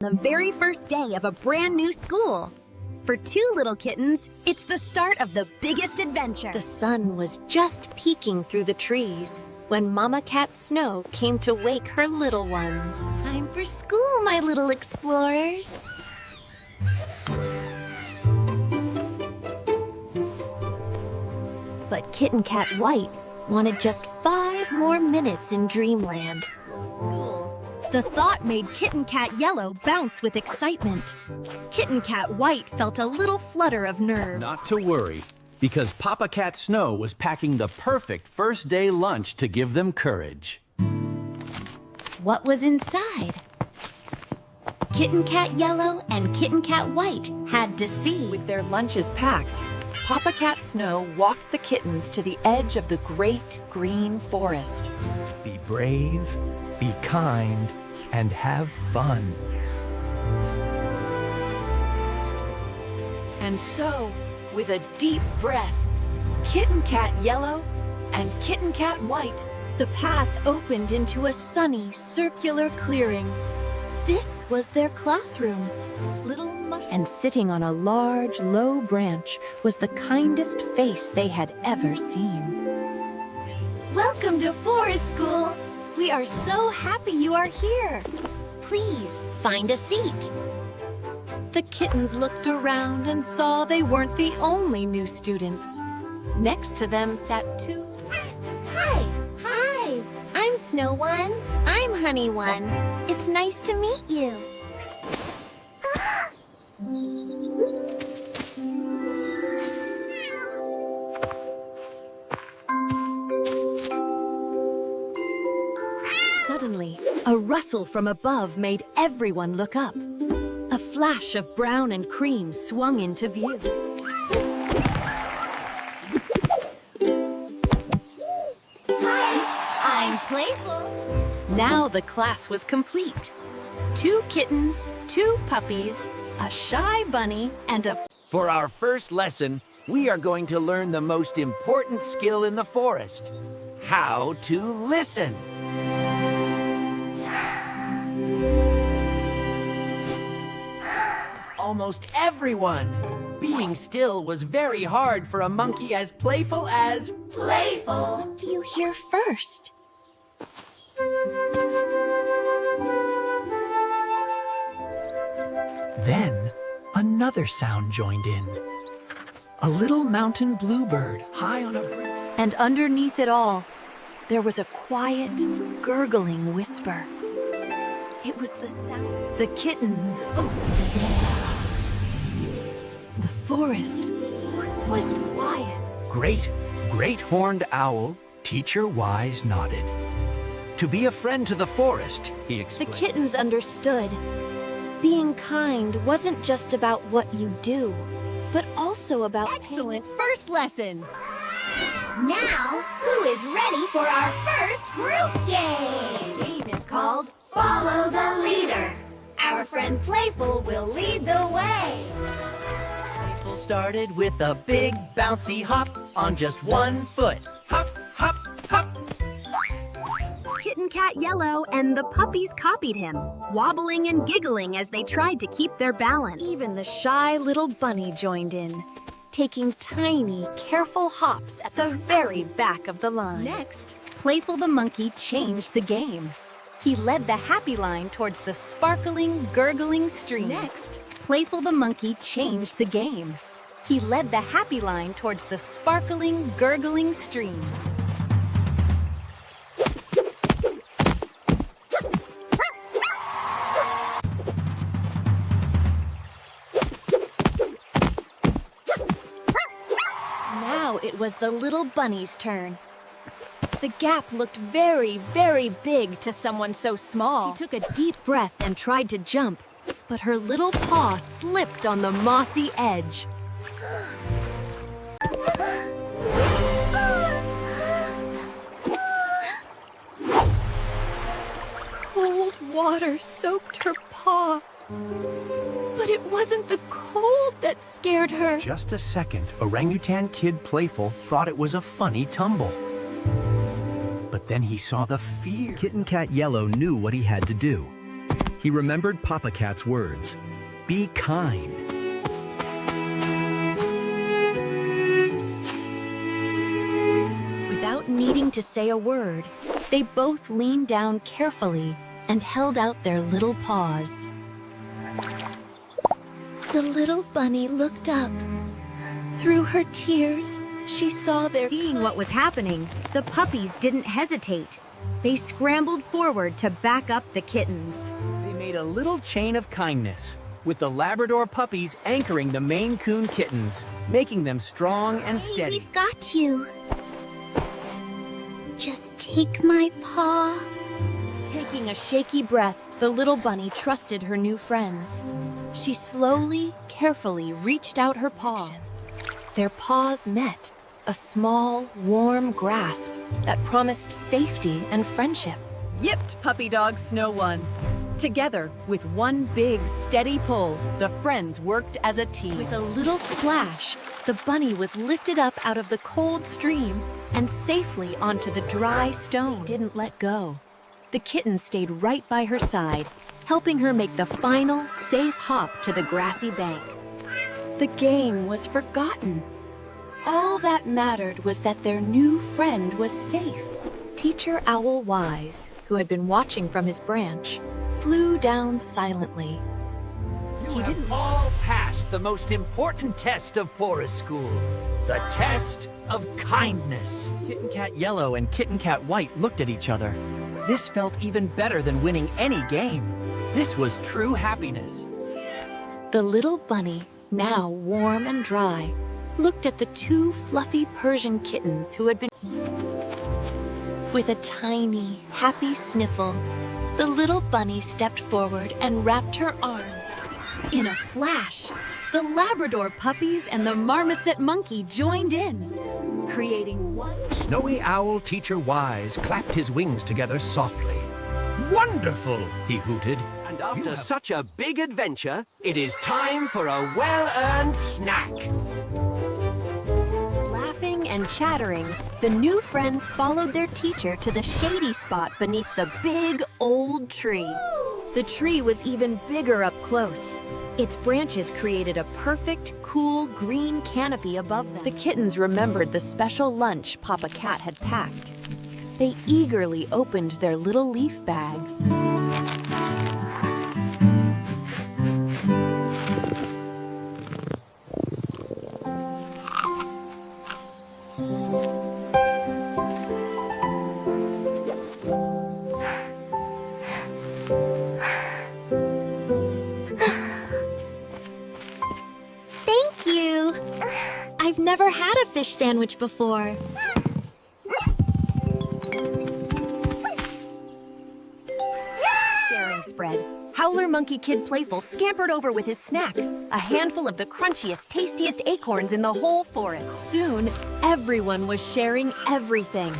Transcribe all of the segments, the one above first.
The very first day of a brand new school. For two little kittens, it's the start of the biggest adventure. The sun was just peeking through the trees when Mama Cat Snow came to wake her little ones. Time for school, my little explorers. But Kitten Cat White wanted just 5 more minutes in Dreamland. The thought made Kitten Cat Yellow bounce with excitement. Kitten Cat White felt a little flutter of nerves. Not to worry, because Papa Cat Snow was packing the perfect first day lunch to give them courage. What was inside? Kitten Cat Yellow and Kitten Cat White had to see. With their lunches packed, Papa Cat Snow walked the kittens to the edge of the great green forest. Be brave, be kind, and have fun. And so, with a deep breath, Kitten Cat Yellow and Kitten Cat White, The path opened into a sunny, circular clearing. This was their classroom. And sitting on a large, low branch was the kindest face they had ever seen. Welcome to Forest School. We are so happy you are here. Please, find a seat. The kittens looked around and saw they weren't the only new students. Next to them sat two. Hi. I'm Snow One. I'm Honey One. It's nice to meet you. Suddenly, a rustle from above made everyone look up. A flash of brown and cream swung into view. I'm Playful. Now the class was complete. 2 kittens, 2 puppies, a shy bunny, and a... For our first lesson, we are going to learn the most important skill in the forest: how to listen. Almost everyone. Being still was very hard for a monkey as playful as Playful. Do you hear first? Then, another sound joined in. A little mountain bluebird high on a branch. And underneath it all, there was a quiet, gurgling whisper. It was the sound. The kittens opened the door. The forest was quiet. Great horned owl, Teacher Wise nodded. To be a friend to the forest, he The explained. kittens understood. Being kind wasn't just about what you do, but also about Excellent first lesson. Now, who is ready for our first group game? The game is called Follow the Leader. Our friend Playful will lead the way. Playful started with a big bouncy hop on just one foot. Hop, hop, hop. Kitten Cat Yellow and the puppies copied him, wobbling and giggling as they tried to keep their balance. Even the shy little bunny joined in, taking tiny, careful hops at the very back of the line. Next, Playful the monkey changed the game. He led the happy line towards the sparkling, gurgling stream. Next, Playful the monkey changed the game. He led the happy line towards the sparkling, gurgling stream. Now it was the little bunny's turn. The gap looked very, very big to someone so small. She took a deep breath and tried to jump, but her little paw slipped on the mossy edge. Cold water soaked her paw. But it wasn't the cold that scared her. Just a second, orangutan kid Playful thought it was a funny tumble. But then he saw the fear. Kitten Cat Yellow knew what he had to do. He remembered Papa Cat's words. Be kind. Without needing to say a word, they both leaned down carefully and held out their little paws. The little bunny looked up. Through her tears, she saw their... Seeing what was happening, the puppies didn't hesitate. They scrambled forward to back up the kittens. They made a little chain of kindness, with the Labrador puppies anchoring the Maine Coon kittens, making them strong and steady. We've got you. Just take my paw. Taking a shaky breath, the little bunny trusted her new friends. She slowly, carefully reached out her paw. Their paws met, a small, warm grasp that promised safety and friendship. Yipped puppy dog Snow won. Together, with one big, steady pull, the friends worked as a team. With a little splash, the bunny was lifted up out of the cold stream and safely onto the dry stone. They didn't let go. The kitten stayed right by her side, helping her make the final, safe hop to the grassy bank. The game was forgotten. All that mattered was that their new friend was safe. Teacher Owl Wise, who had been watching from his branch, flew down silently. He didn't all pass the most important test of forest school, the test of kindness. Kitten Cat Yellow and Kitten Cat White looked at each other. This felt even better than winning any game. This was true happiness. The little bunny, now warm and dry, looked at the two fluffy Persian kittens who had been... With a tiny, happy sniffle, the little bunny stepped forward and wrapped her arms. In a flash, the Labrador puppies and the Marmoset monkey joined in, creating one... Snowy Owl Teacher Wise clapped his wings together softly. Wonderful! He hooted. And after such a big adventure, it is time for a well-earned snack. Laughing and chattering, the new friends followed their teacher to the shady spot beneath the big old tree. The tree was even bigger up close. Its branches created a perfect, cool green canopy above them. The kittens remembered the special lunch Papa Cat had packed. They eagerly opened their little leaf bags. Thank you! I've never had a fish sandwich before. Sharing spread. Howler Monkey Kid Playful scampered over with his snack, a handful of the crunchiest, tastiest acorns in the whole forest. Soon, everyone was sharing everything.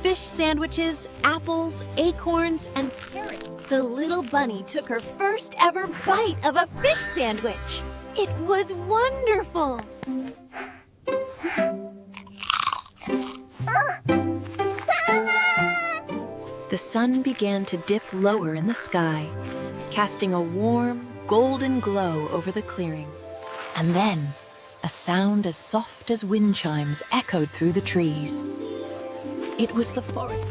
Fish sandwiches, apples, acorns, and carrots. The little bunny took her first ever bite of a fish sandwich. It was wonderful. The sun began to dip lower in the sky, casting a warm, golden glow over the clearing. And then, a sound as soft as wind chimes echoed through the trees. It was the forest.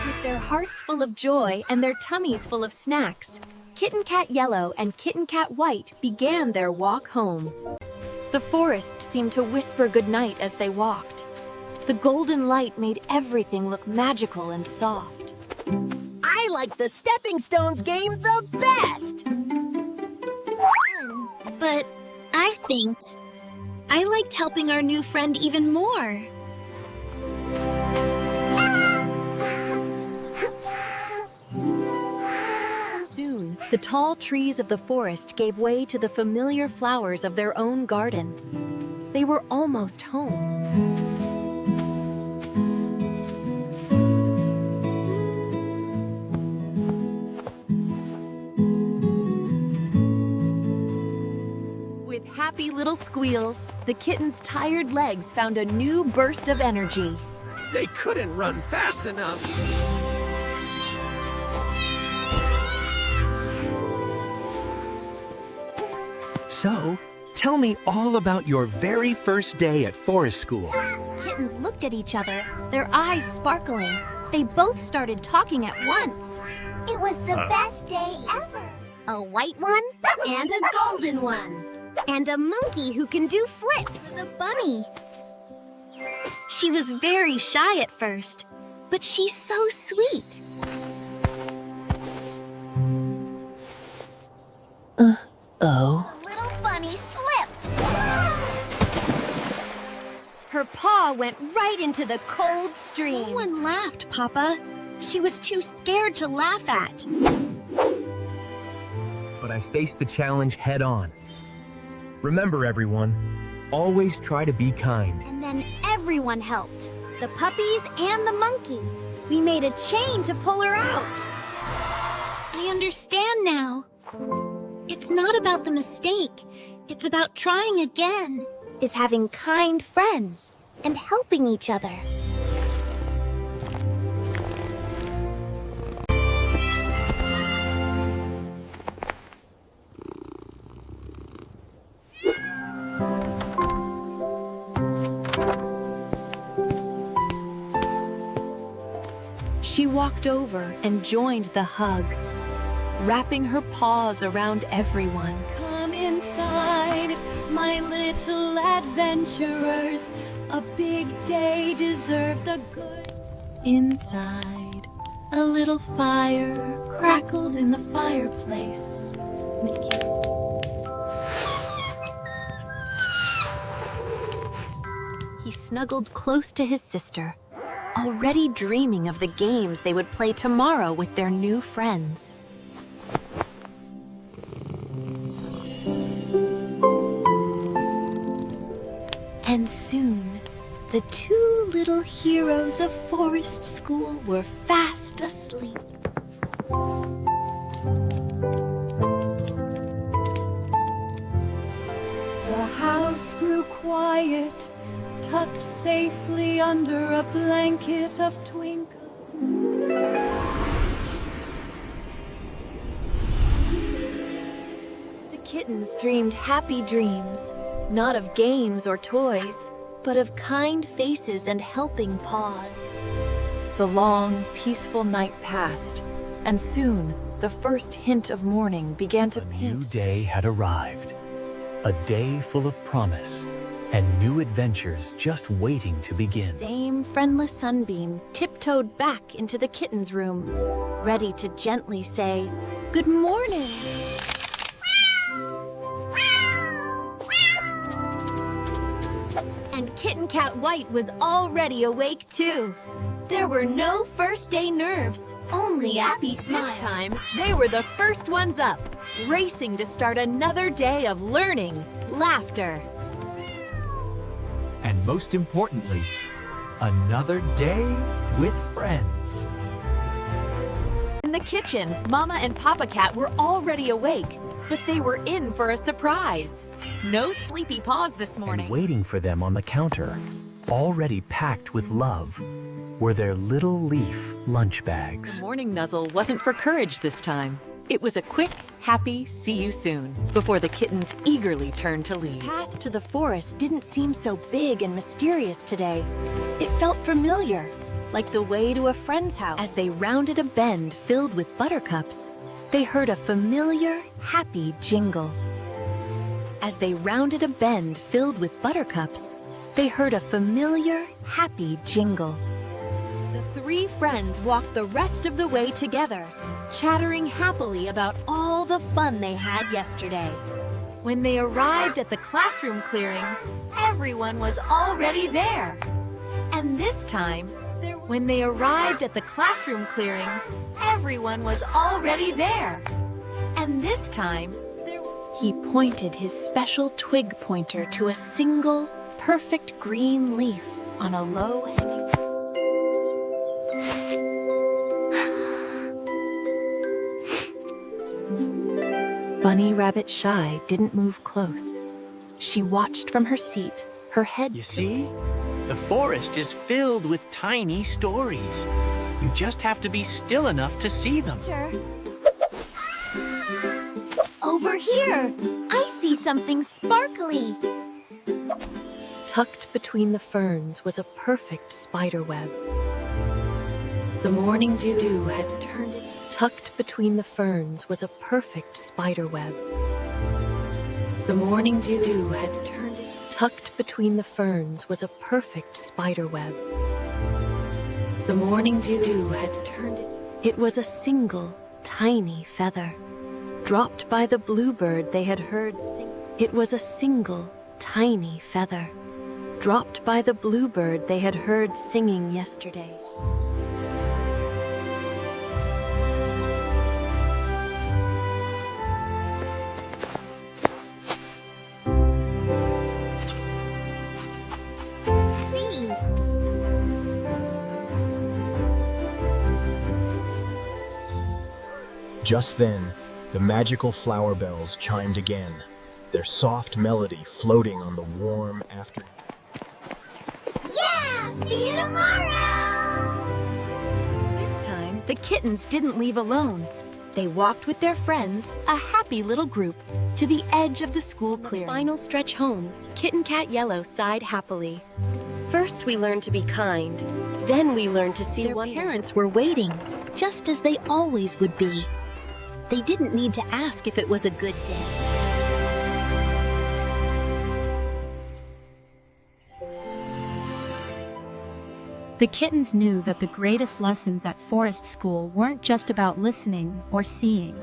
With their hearts full of joy and their tummies full of snacks, Kitten Cat Yellow and Kitten Cat White began their walk home. The forest seemed to whisper goodnight as they walked. The golden light made everything look magical and soft. I like the stepping stones game the best! But I think I liked helping our new friend even more. Soon, the tall trees of the forest gave way to the familiar flowers of their own garden. They were almost home. With happy little squeals, the kitten's tired legs found a new burst of energy. They couldn't run fast enough. So, tell me all about your very first day at forest school. Kittens looked at each other, their eyes sparkling. They both started talking at once. It was the best day ever. A white one and a golden one. And a monkey who can do flips. A bunny. She was very shy at first, but she's so sweet. Oh. A little bunny slipped. Her paw went right into the cold stream. No one laughed, Papa. She was too scared to laugh at. But I faced the challenge head on. Remember, everyone, always try to be kind. And then everyone helped. The puppies and the monkey. We made a chain to pull her out. I understand now. It's not about the mistake. It's about trying again. Is having kind friends and helping each other. She walked over and joined the hug, wrapping her paws around everyone. Come inside, my little adventurers. A big day deserves a good inside. A little fire crackled in the fireplace. Mickey. He snuggled close to his sister, already dreaming of the games they would play tomorrow with their new friends. And soon, the two little heroes of forest school were fast asleep. The house grew quiet, tucked safely under a blanket of twinkle. The kittens dreamed happy dreams, not of games or toys, but of kind faces and helping paws. The long, peaceful night passed, and soon the first hint of morning began to A new paint. day had arrived. A day full of promise and new adventures just waiting to begin. Same friendless sunbeam tiptoed back into the kitten's room, ready to gently say, "Good morning." And Kitten Cat White was already awake too. There were no first day nerves, only happy smiles. This time, they were the first ones up, racing to start another day of learning, laughter. And most importantly, another day with friends. In the kitchen, Mama and Papa Cat were already awake, but they were in for a surprise. No sleepy paws this morning. And waiting for them on the counter, already packed with love, were their little leaf lunch bags. Morning nuzzle wasn't for courage this time. It was a quick, happy see you soon before the kittens eagerly turned to leave. The path to the forest didn't seem so big and mysterious today. It felt familiar, like the way to a friend's house. As they rounded a bend filled with buttercups, they heard a familiar, happy jingle. As they rounded a bend filled with buttercups, they heard a familiar, happy jingle. The three friends walked the rest of the way together, chattering happily about all the fun they had yesterday. When they arrived at the classroom clearing, everyone was already there. And this time, when they arrived at the classroom clearing, everyone was already there. And this time, He pointed his special twig pointer to a single, perfect green leaf on a low-hanging. Bunny Rabbit Shy didn't move close. She watched from her seat, her head You see? The forest is filled with tiny stories. You just have to be still enough to see them. Sure. Over here! I see something sparkly. Tucked between the ferns was a perfect spider web. The morning dew had turned it. Tucked between the ferns was a perfect spider web. The morning dew had turned it. Tucked between the ferns was a perfect spider web. The morning dew had turned it. It was a single, tiny feather, dropped by the bluebird they had heard sing. It was a single, tiny feather, dropped by the bluebird they had heard singing yesterday. See? Just then, the magical flower bells chimed again, their soft melody floating on the warm afternoon. Yeah! See you tomorrow! This time, the kittens didn't leave alone. They walked with their friends, a happy little group, to the edge of the school clearing. Final stretch home, Kitten Cat Yellow sighed happily. First we learned to be kind, then we learned to see Their wonder. parents were waiting, just as they always would be. They didn't need to ask if it was a good day. The kittens knew that the greatest lessons at forest school weren't just about listening or seeing.